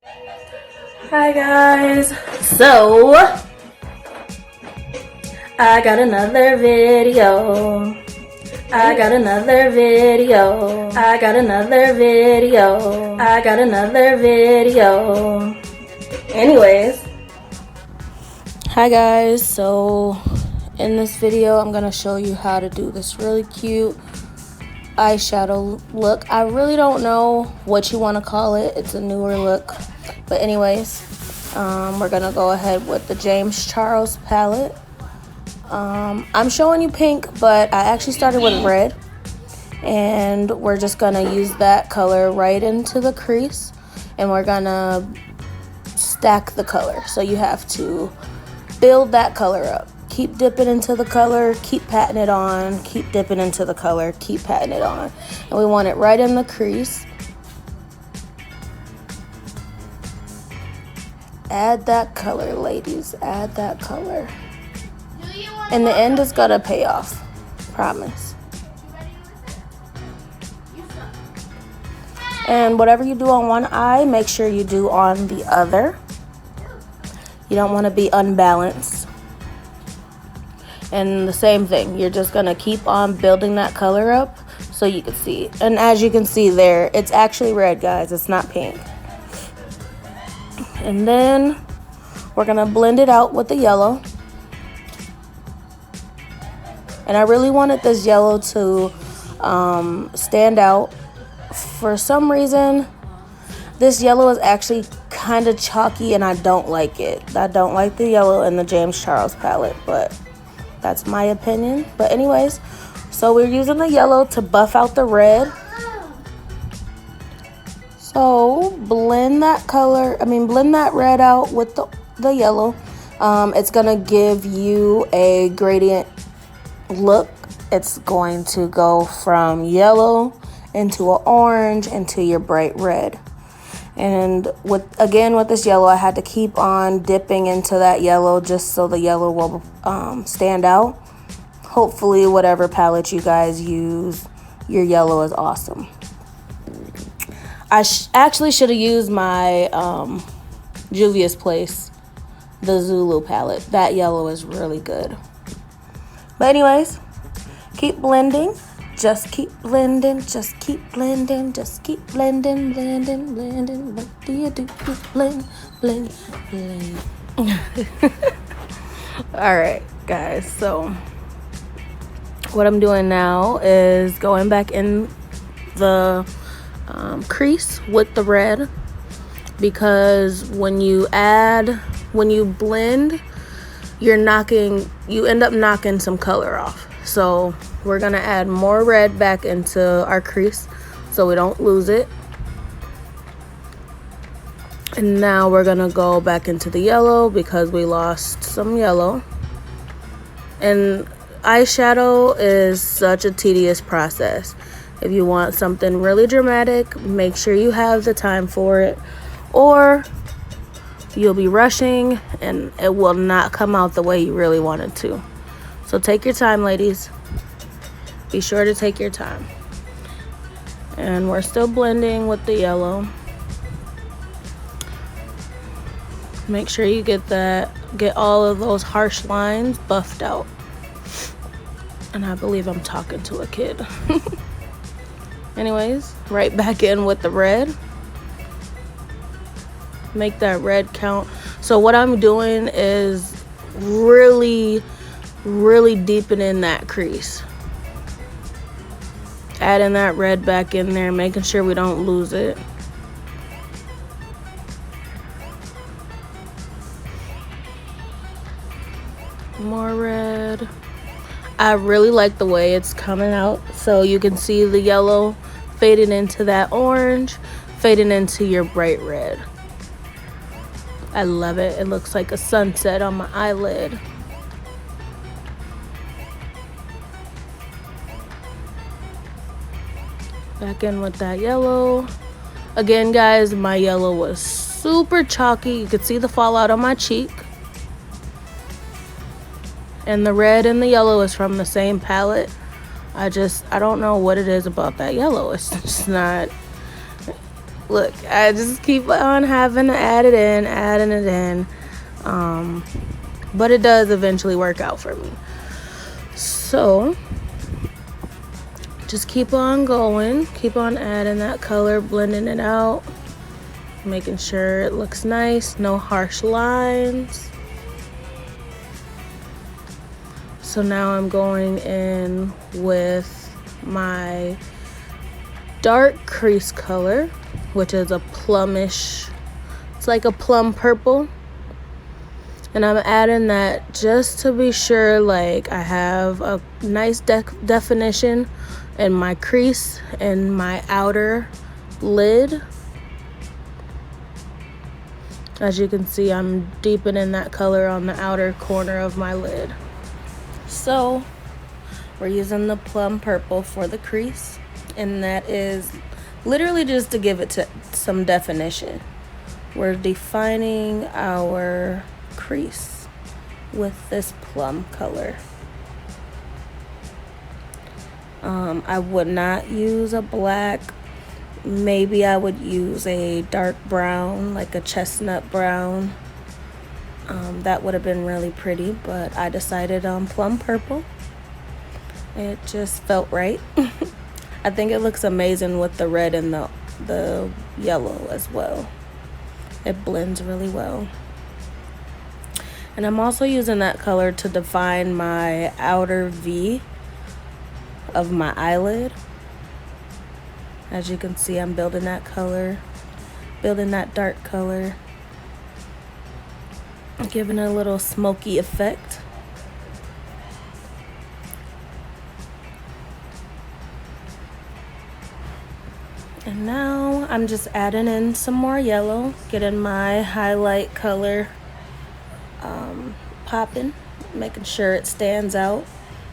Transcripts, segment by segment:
Hi guys, so I got another video. I got another video. I got another video. I got another video. Anyways, hi guys, so in this video I'm gonna show you how to do this really cute eyeshadow look. I really don't know what you want to call it. It's a newer look, but anyways, we're gonna go ahead with the Charles palette. I'm showing you pink, but I actually started with red, and we're just gonna use that color right into the crease, and we're gonna stack the color. So you have to build that color up. Keep dipping into the color, keep patting it on, keep dipping into the color, keep patting it on. And we want it right in the crease. Add that color, ladies, add that color. In the end, it's gonna pay off, promise. And whatever you do on one eye, make sure you do on the other. You don't want to be unbalanced. And the same thing, you're just gonna keep on building that color up so you can see. And as you can see there, it's actually red, guys, it's not pink. And then we're gonna blend it out with the yellow. And I really wanted this yellow to stand out. For some reason, this yellow is actually kind of chalky and I don't like it. I don't like the yellow in the Charles palette, but that's my opinion. But anyways, so we're using the yellow to buff out the red. So blend that red out with the yellow. It's gonna give you a gradient look. It's going to go from yellow into an orange into your bright red. And with this yellow, I had to keep on dipping into that yellow just so the yellow will stand out. Hopefully whatever palette you guys use, your yellow is awesome. I actually should have used my Juvia's Place, the Zulu palette. That yellow is really good. But anyways, keep blending. Just keep blending, just keep blending, just keep blending, blending, blending. What do you do? Blend, blend, blend. All right, guys. So what I'm doing now is going back in the crease with the red, because when you blend, you end up knocking some color off. So we're gonna add more red back into our crease so we don't lose it. And now we're gonna go back into the yellow because we lost some yellow. And eyeshadow is such a tedious process. If you want something really dramatic, make sure you have the time for it, or you'll be rushing and it will not come out the way you really want it to. So take your time, ladies. Be sure to take your time. And we're still blending with the yellow. Make sure you get all of those harsh lines buffed out. And I believe I'm talking to a kid. Anyways, right back in with the red. Make that red count. So what I'm doing is really deepening that crease. Adding that red back in there, making sure we don't lose it. More red. I really like the way it's coming out. So you can see the yellow fading into that orange, fading into your bright red. I love it. It looks like a sunset on my eyelid. Back in with that yellow. Again, guys, my yellow was super chalky. You could see the fallout on my cheek. And the red and the yellow is from the same palette. I don't know what it is about that yellow. It's just not, Look, I just keep on having to add it in, adding it in. But it does eventually work out for me. So just keep on going, keep on adding that color, blending it out, making sure it looks nice, no harsh lines. So now I'm going in with my dark crease color, which is a plummish, it's like a plum purple. And I'm adding that just to be sure like I have a nice definition in my crease and my outer lid. As you can see, I'm deepening that color on the outer corner of my lid. So we're using the plum purple for the crease, and that is literally just to give it some definition. We're defining our crease with this plum color. I would not use a black. Maybe I would use a dark brown, like a chestnut brown. That would have been really pretty, but I decided on plum purple. It just felt right. I think it looks amazing with the red and the yellow as well. It blends really well. And I'm also using that color to define my outer V of my eyelid. As you can see, I'm building that color, building that dark color, giving it a little smoky effect. And now I'm just adding in some more yellow, getting my highlight color popping, making sure it stands out.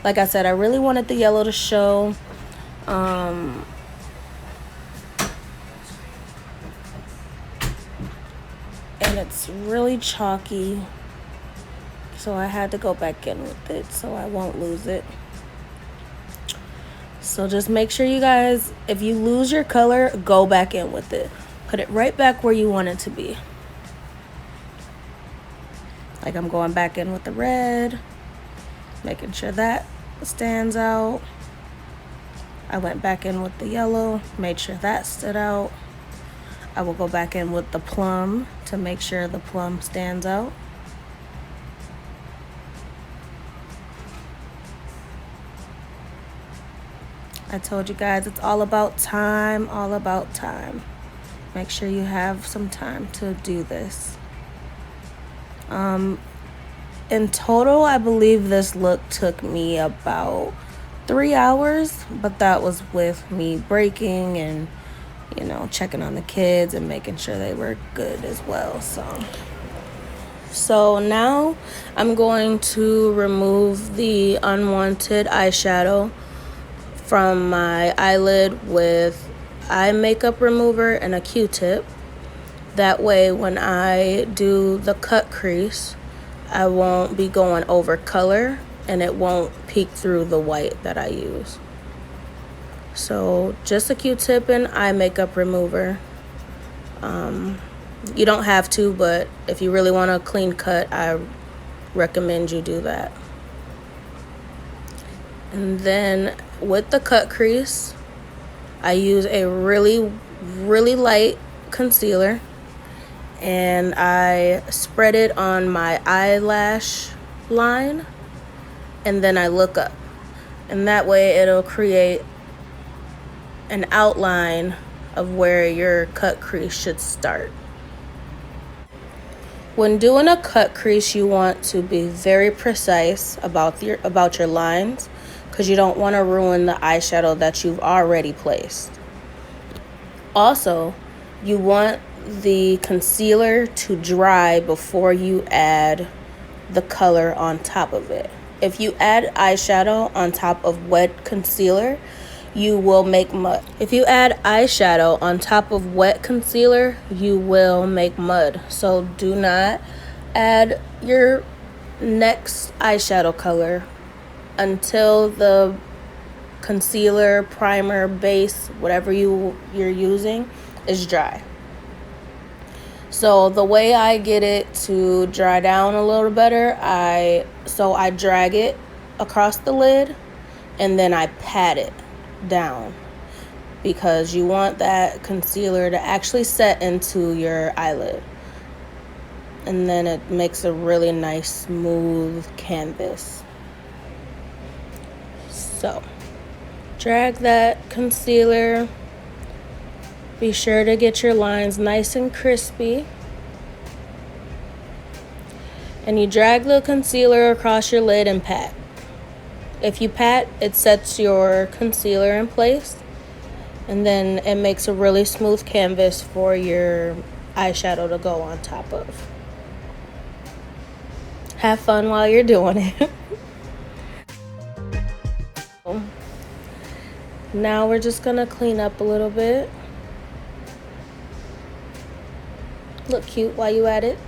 Like I said, I really wanted the yellow to show. And it's really chalky, so I had to go back in with it so I won't lose it. So just make sure you guys, if you lose your color, go back in with it. Put it right back where you want it to be. Like I'm going back in with the red, making sure that stands out. I went back in with the yellow, made sure that stood out. I will go back in with the plum to make sure the plum stands out. I told you guys it's all about time, all about time. Make sure you have some time to do this. In total, I believe this look took me about 3 hours, but that was with me breaking and, you know, checking on the kids and making sure they were good as well. So now I'm going to remove the unwanted eyeshadow from my eyelid with eye makeup remover and a Q-tip. That way when I do the cut crease, I won't be going over color and it won't peek through the white that I use. So just a Q-tip and eye makeup remover. You don't have to, but if you really want a clean cut, I recommend you do that. And then with the cut crease, I use a really, really light concealer and I spread it on my eyelash line and then I look up. And that way it'll create an outline of where your cut crease should start. When doing a cut crease, you want to be very precise about your lines because you don't want to ruin the eyeshadow that you've already placed. Also, you want the concealer to dry before you add the color on top of it. If you add eyeshadow on top of wet concealer, you will make mud. If you add eyeshadow on top of wet concealer, you will make mud. So do not add your next eyeshadow color until the concealer, primer, base, whatever you're using, is dry. So the way I get it to dry down a little better, I drag it across the lid and then I pat it down, because you want that concealer to actually set into your eyelid, and then it makes a really nice smooth canvas. So drag that concealer. Be sure to get your lines nice and crispy. And you drag the concealer across your lid and pat. If you pat, it sets your concealer in place, and then it makes a really smooth canvas for your eyeshadow to go on top of. Have fun while you're doing it. Now we're just gonna clean up a little bit. Look cute while you at it.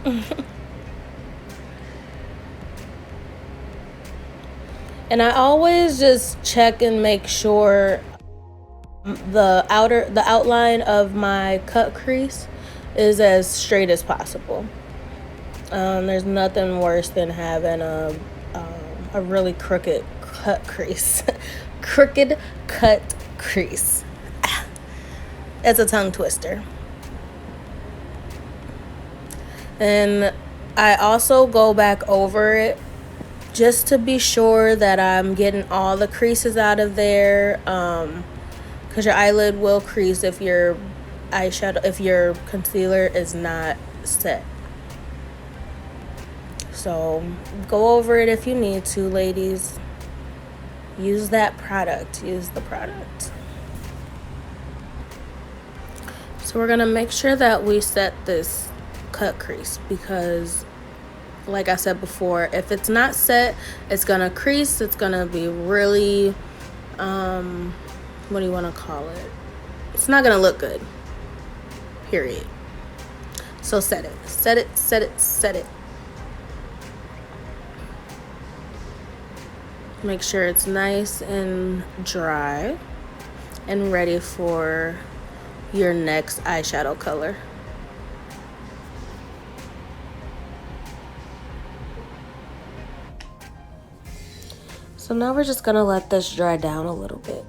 And I always just check and make sure the outline of my cut crease is as straight as possible. There's nothing worse than having a really crooked cut crease. Crooked cut crease. It's a tongue twister. And I also go back over it just to be sure that I'm getting all the creases out of there, because your eyelid will crease if your concealer is not set. So go over it if you need to, ladies. Use that product. Use the product. So we're gonna make sure that we set this cut crease, because like I said before, if it's not set, it's gonna crease. It's gonna be really what do you want to call it? It's not gonna look good, period. So set it, set it, set it, set it. Make sure it's nice and dry and ready for your next eyeshadow color. So now we're just gonna let this dry down a little bit.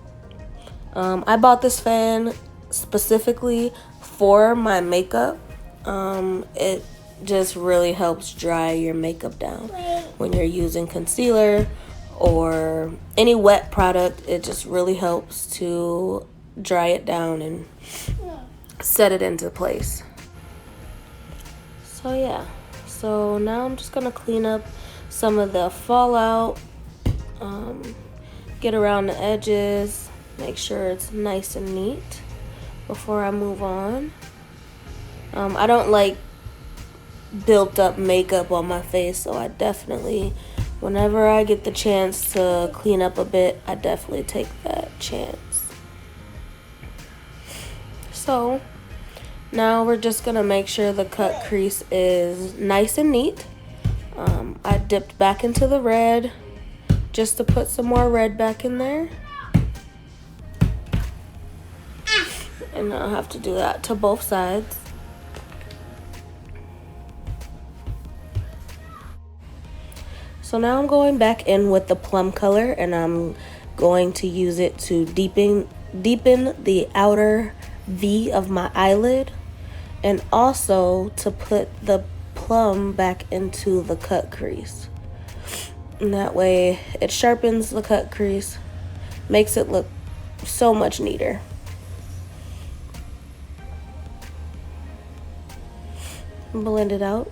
I bought this fan specifically for my makeup. It just really helps dry your makeup down when you're using concealer or any wet product. It just really helps to dry it down and set it into place. So yeah, so now I'm just gonna clean up some of the fallout, get around the edges, make sure it's nice and neat before I move on. I don't like built up makeup on my face, so I definitely, whenever I get the chance to clean up a bit, I definitely take that chance. So now we're just gonna make sure the cut crease is nice and neat. I dipped back into the red just to put some more red back in there. And I'll have to do that to both sides. So now I'm going back in with the plum color, and I'm going to use it to deepen the outer V of my eyelid, and also to put the plum back into the cut crease. And that way it sharpens the cut crease, makes it look so much neater. Blend it out.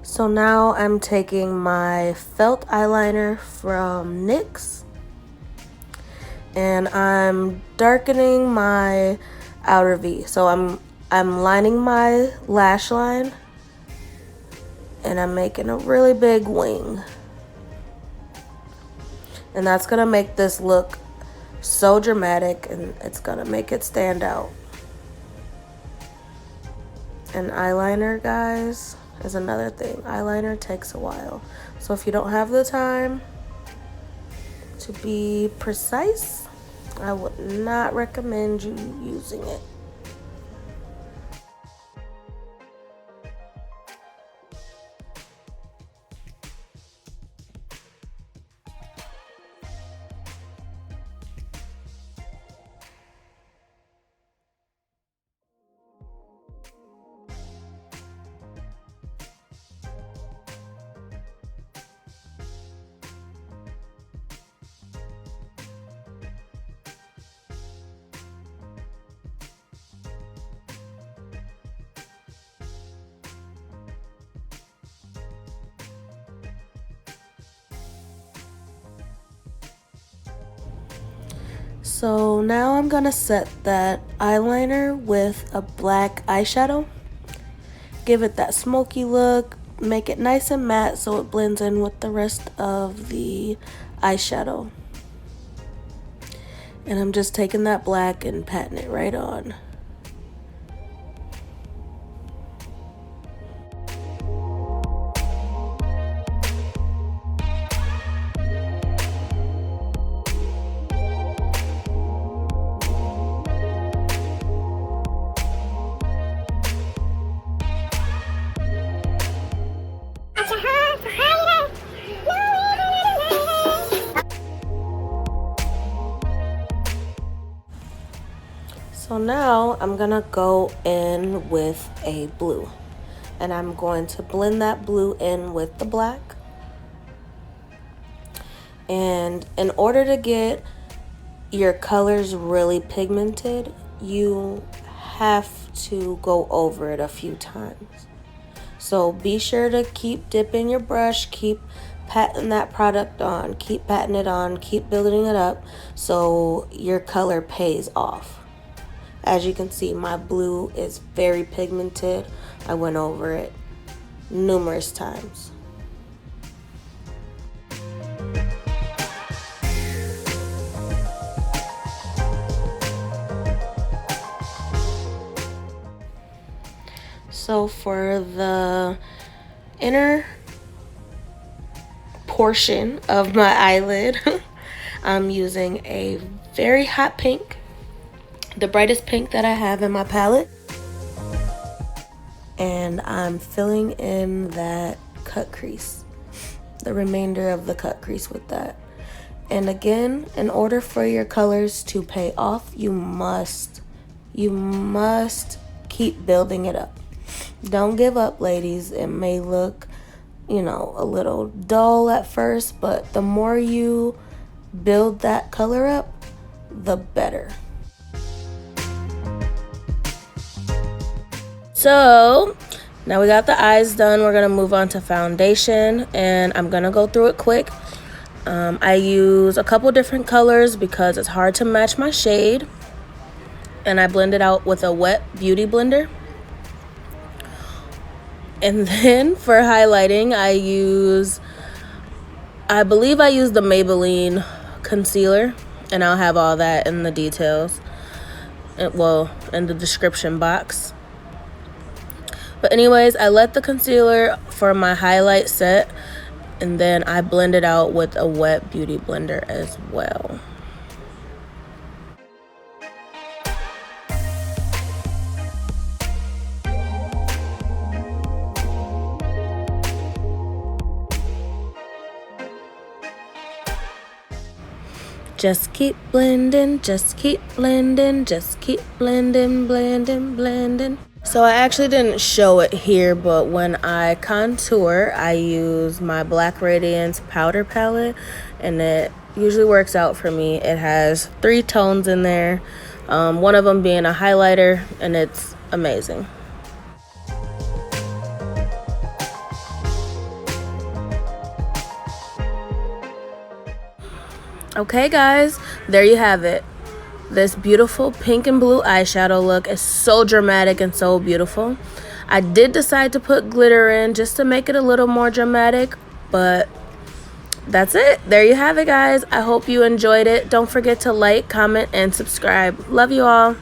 So now I'm taking my felt eyeliner from NYX, and I'm darkening my outer V. So I'm lining my lash line, and I'm making a really big wing. And that's gonna make this look so dramatic, and it's gonna make it stand out. And eyeliner, guys, is another thing. Eyeliner takes a while. So if you don't have the time to be precise, I would not recommend you using it. So now I'm gonna set that eyeliner with a black eyeshadow. Give it that smoky look, make it nice and matte so it blends in with the rest of the eyeshadow. And I'm just taking that black and patting it right on. So now I'm gonna go in with a blue, and I'm going to blend that blue in with the black. And in order to get your colors really pigmented, you have to go over it a few times. So be sure to keep dipping your brush, keep patting that product on, keep patting it on, keep building it up so your color pays off. As you can see, my blue is very pigmented. I went over it numerous times. So for the inner portion of my eyelid, I'm using a very hot pink, the brightest pink that I have in my palette, and I'm filling in that cut crease, the remainder of the cut crease with that. And again, in order for your colors to pay off, you must keep building it up. Don't give up, ladies. It may look, you know, a little dull at first, but the more you build that color up, the better. So now we got the eyes done. We're gonna move on to foundation, and I'm gonna go through it quick. I use a couple different colors because it's hard to match my shade, and I blend it out with a wet beauty blender. And then for highlighting, I believe I use the Maybelline concealer, and I'll have all that in the details, well, in the description box. But anyways, I let the concealer for my highlight set, and then I blend it out with a wet beauty blender as well. Just keep blending, just keep blending, just keep blending, blending, blending. So I actually didn't show it here, but when I contour, I use my Black Radiance powder palette, and it usually works out for me. It has 3 tones in there, one of them being a highlighter, and it's amazing. Okay guys, there you have it. This beautiful pink and blue eyeshadow look is so dramatic and so beautiful. I did decide to put glitter in just to make it a little more dramatic, but that's it. There you have it, guys. I hope you enjoyed it. Don't forget to like, comment, and subscribe. Love you all.